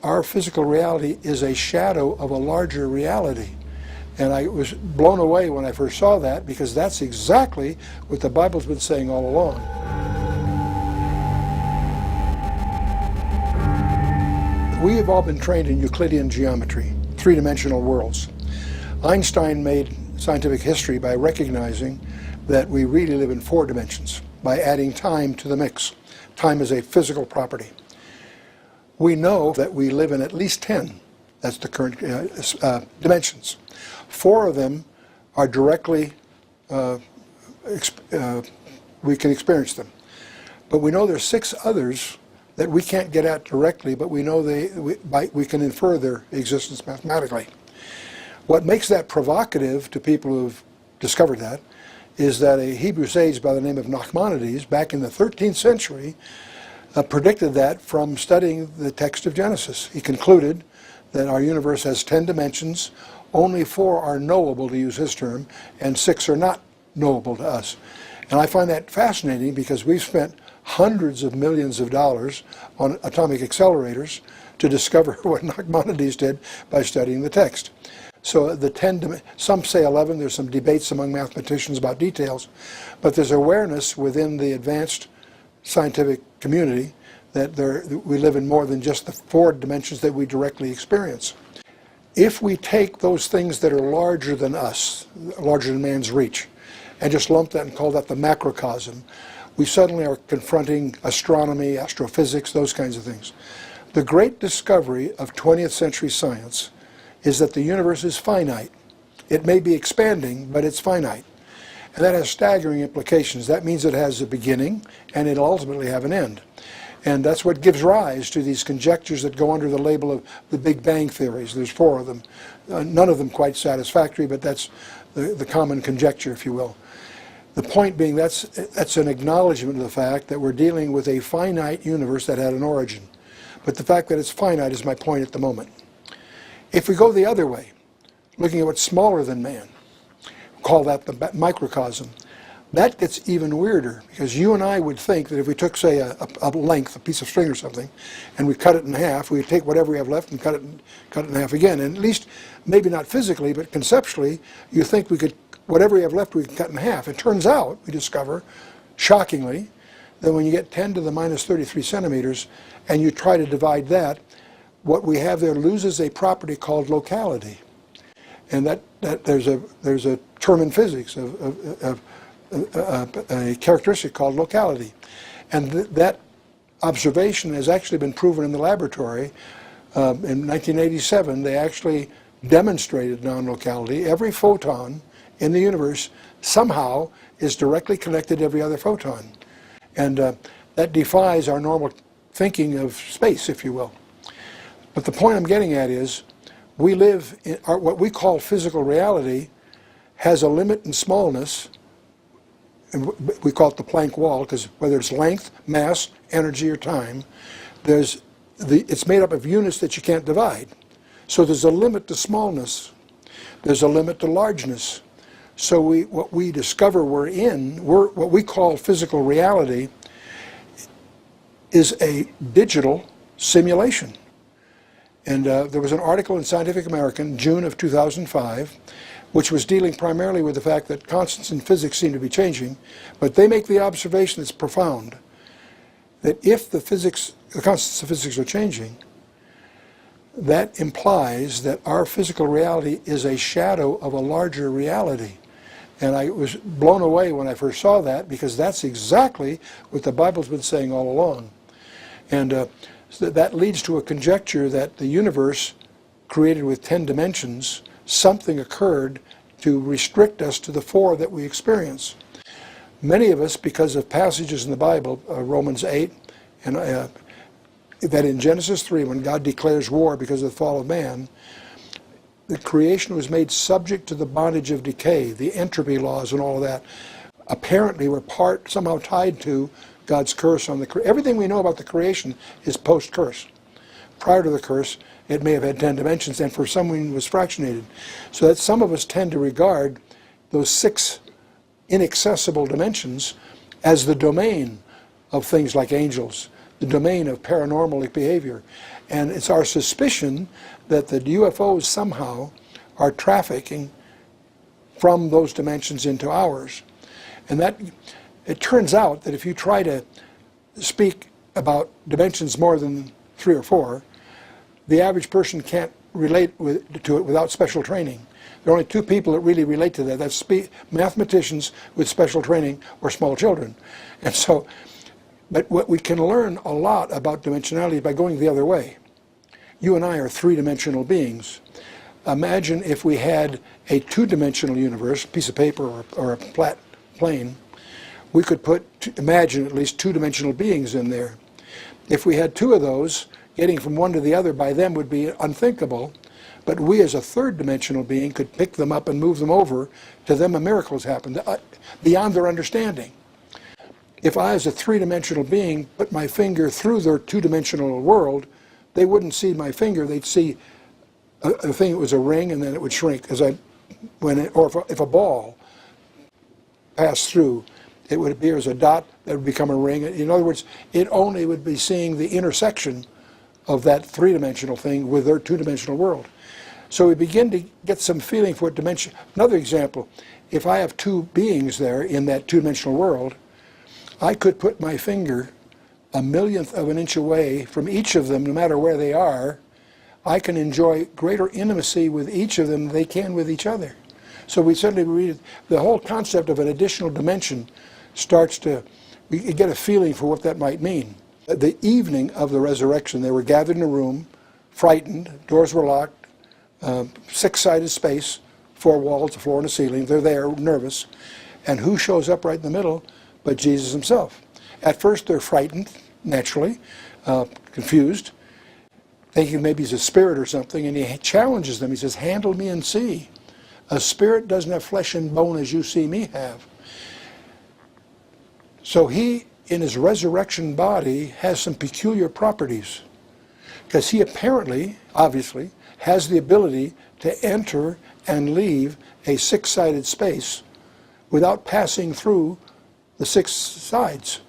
our physical reality is a shadow of a larger reality. And I was blown away when I first saw that, because that's exactly what the Bible's been saying all along. We have all been trained in Euclidean geometry, three-dimensional worlds. Einstein made scientific history by recognizing that we really live in 4 dimensions, by adding time to the mix. Time is a physical property. We know that we live in at least 10. That's the current dimensions. 4 of them are directly, we can experience them. But we know there's 6 others that we can't get at directly, but we know we can infer their existence mathematically. What makes that provocative to people who've discovered that is that a Hebrew sage by the name of Nachmanides, back in the 13th century, predicted that from studying the text of Genesis. He concluded that our universe has 10 dimensions, only 4 are knowable, to use his term, and 6 are not knowable to us. And I find that fascinating, because we've spent hundreds of millions of dollars on atomic accelerators to discover what Nachmanides did by studying the text. So the 10, some say 11, there's some debates among mathematicians about details, but there's awareness within the advanced scientific community that we live in more than just the 4 dimensions that we directly experience. If we take those things that are larger than us, larger than man's reach, and just lump that and call that the macrocosm, we suddenly are confronting astronomy, astrophysics, those kinds of things. The great discovery of 20th century science is that the universe is finite. It may be expanding, but it's finite. And that has staggering implications. That means it has a beginning, and it'll ultimately have an end. And that's what gives rise to these conjectures that go under the label of the Big Bang theories. There's 4 of them. None of them quite satisfactory, but that's the common conjecture, if you will. The point being, that's an acknowledgement of the fact that we're dealing with a finite universe that had an origin. But the fact that it's finite is my point at the moment. If we go the other way, looking at what's smaller than man, call that the microcosm, that gets even weirder, because you and I would think that if we took, say, a length, a piece of string or something, and we cut it in half, we'd take whatever we have left and cut it in half again. And at least, maybe not physically, but conceptually, you think we could, whatever we have left, we can cut in half. It turns out, we discover, shockingly, that when you get 10 to the minus 33 centimeters, and you try to divide that, what we have there loses a property called locality. And that there's a term in physics of a characteristic called locality. And that observation has actually been proven in the laboratory. In 1987, they actually demonstrated non-locality. Every photon in the universe somehow is directly connected to every other photon. And that defies our normal thinking of space, if you will. But the point I'm getting at is, we live in what we call physical reality has a limit in smallness, and we call it the Planck wall, because whether it's length, mass, energy, or time, it's made up of units that you can't divide. So there's a limit to smallness. There's a limit to largeness. So what we discover what we call physical reality is a digital simulation. And there was an article in Scientific American, June of 2005, which was dealing primarily with the fact that constants in physics seem to be changing, but they make the observation that's profound, that if the constants of physics are changing, that implies that our physical reality is a shadow of a larger reality. And I was blown away when I first saw that, because that's exactly what the Bible's been saying all along. And so that leads to a conjecture that the universe, created with 10 dimensions, something occurred to restrict us to the 4 that we experience. Many of us, because of passages in the Bible, Romans 8, and that in Genesis 3, when God declares war because of the fall of man, the creation was made subject to the bondage of decay, the entropy laws and all of that. Apparently we're somehow tied to God's curse on everything we know about the creation is post-curse. Prior to the curse, it may have had 10 dimensions, and for someone it was fractionated. So that some of us tend to regard those 6 inaccessible dimensions as the domain of things like angels, the domain of paranormal behavior. And it's our suspicion that the UFOs somehow are trafficking from those dimensions into ours. And that, it turns out that if you try to speak about dimensions more than 3 or 4, the average person can't relate to it without special training. There are only 2 people that really relate to that. That's mathematicians with special training or small children. And so, but what we can learn a lot about dimensionality by going the other way. You and I are 3-dimensional beings. Imagine if we had a 2-dimensional universe, a piece of paper or a flat plane. We could imagine at least 2-dimensional beings in there. If we had 2 of those, getting from one to the other by them would be unthinkable. But we as a 3rd-dimensional being could pick them up and move them over. To them, a miracle has happened, beyond their understanding. If I, as a 3-dimensional being, put my finger through their 2-dimensional world, they wouldn't see my finger. They'd see a thing that was a ring, and then it would shrink as if a ball passed through, it would appear as a dot that would become a ring. In other words, it only would be seeing the intersection of that 3-dimensional thing with their 2-dimensional world. So we begin to get some feeling for what dimension. Another example, if I have 2 beings there in that 2-dimensional world, I could put my finger a millionth of an inch away from each of them, no matter where they are. I can enjoy greater intimacy with each of them than they can with each other. So we suddenly read the whole concept of an additional dimension starts to, we get a feeling for what that might mean. The evening of the resurrection, they were gathered in a room, frightened, doors were locked, 6-sided space, 4 walls, a floor and a ceiling. They're there, nervous. And who shows up right in the middle but Jesus himself? At first they're frightened, naturally, confused, thinking maybe he's a spirit or something, and he challenges them. He says, handle me and see. A spirit doesn't have flesh and bone as you see me have. So he, in his resurrection body, has some peculiar properties, because he apparently, obviously, has the ability to enter and leave a 6-sided space without passing through the 6 sides.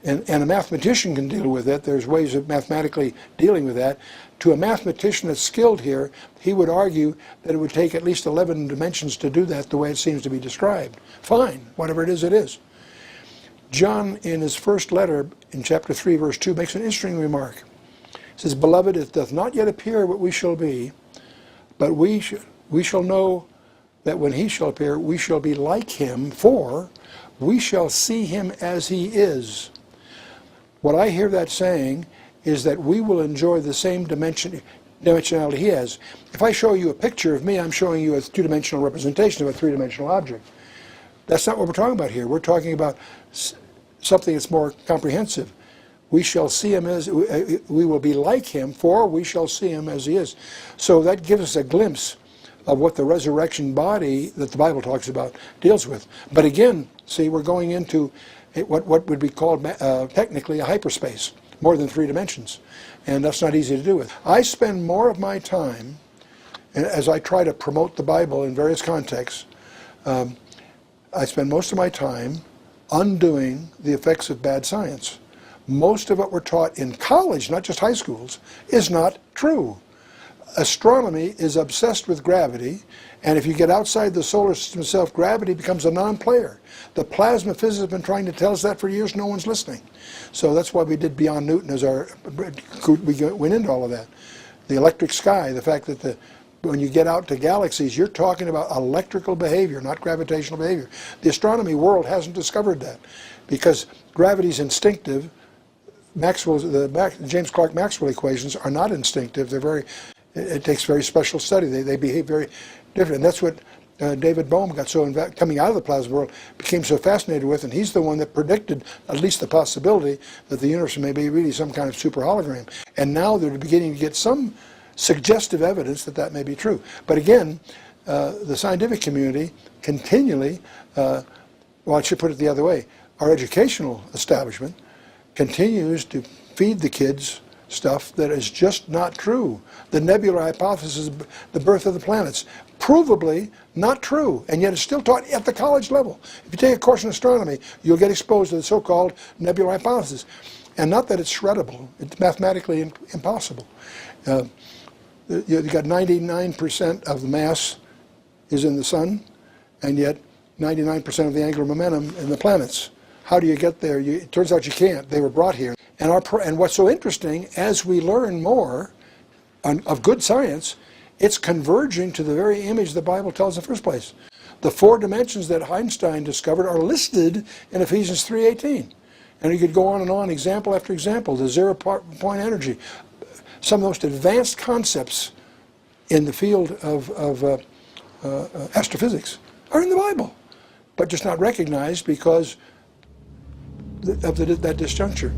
And a mathematician can deal with it. There's ways of mathematically dealing with that. To a mathematician that's skilled here, he would argue that it would take at least 11 dimensions to do that the way it seems to be described. Fine, whatever it is, it is. John, in his first letter, in chapter 3, verse 2, makes an interesting remark. He says, Beloved, it doth not yet appear what we shall be, but we shall know that when he shall appear, we shall be like him, for we shall see him as he is. What I hear that saying is that we will enjoy the same dimensionality he has. If I show you a picture of me, I'm showing you a 2-dimensional representation of a 3-dimensional object. That's not what we're talking about here. We're talking about something that's more comprehensive. We shall see him as, we will be like him, for we shall see him as he is. So that gives us a glimpse of what the resurrection body that the Bible talks about deals with. But again, see, we're going into what would be called technically a hyperspace, more than 3 dimensions. And that's not easy to do with. I spend more of my time, as I try to promote the Bible in various contexts, I spend most of my time undoing the effects of bad science. Most of what we're taught in college, not just high schools, is not true. Astronomy is obsessed with gravity, and if you get outside the solar system itself, gravity becomes a non-player. The plasma physicists have been trying to tell us that for years. No one's listening. So that's why we did Beyond Newton as we went into all of that. The electric sky, the fact that when you get out to galaxies, you're talking about electrical behavior, not gravitational behavior. The astronomy world hasn't discovered that, because gravity's instinctive. The James Clerk Maxwell equations are not instinctive. It takes very special study. They behave very different. And that's what David Bohm got coming out of the plasma world, became so fascinated with, and he's the one that predicted at least the possibility that the universe may be really some kind of super hologram. And now they're beginning to get some suggestive evidence that that may be true. But again, the scientific community continually, well, I should put it the other way, our educational establishment continues to feed the kids stuff that is just not true. The nebular hypothesis, the birth of the planets, provably not true, and yet it's still taught at the college level. If you take a course in astronomy, you'll get exposed to the so-called nebular hypothesis. And not that it's shreddable. It's mathematically impossible. You've got 99% of the mass is in the sun, and yet 99% of the angular momentum in the planets. How do you get there? It turns out you can't. They were brought here. And what's so interesting, as we learn more of good science, it's converging to the very image the Bible tells in the first place. The 4 dimensions that Einstein discovered are listed in Ephesians 3:18. And you could go on, example after example. The zero-point energy. Some of the most advanced concepts in the field of astrophysics are in the Bible, but just not recognized because of that disjuncture.